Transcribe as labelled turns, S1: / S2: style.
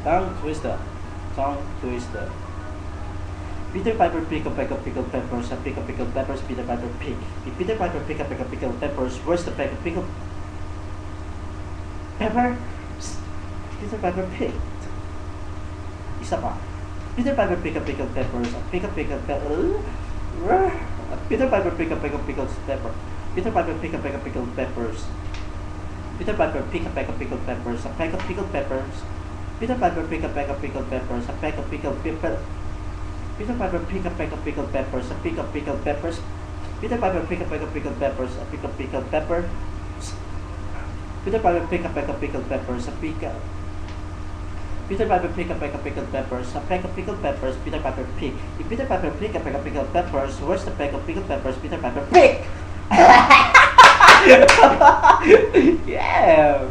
S1: Tongue twister. Tongue twister. Peter Piper pick a peck of pickled peppers, a pick of pickled peppers, Peter Piper pick. If Peter Piper pick a peck of pickled peppers, where's the peck of pickled pepper? Peter Piper picked. Isa pa. Peter Piper pick a pickled peppers, a pick of pickled peppers. Peter Piper pick a peck of pickled pepper. Peter Piper pick a peck of pickled peppers. Peter Piper pick a peck of pickled peppers, a peck of pickled peppers. Peter Piper pick a peck of pickled peppers, a peck of pickled pepper. Peter Piper pick a peck of pickled peppers, a pick of pickled peppers. Peter Piper pick a peck of pickled peppers, a pick of pickled pepper. Peter Piper pick a peck of pickled peppers, a pick of... Peter Piper pick a peck of pickled peppers, a peck of pickled peppers, Peter Piper pick. If Peter Piper pick a peck of pickled peppers, where's the peck of pickled peppers, Peter Piper pick? Yeah!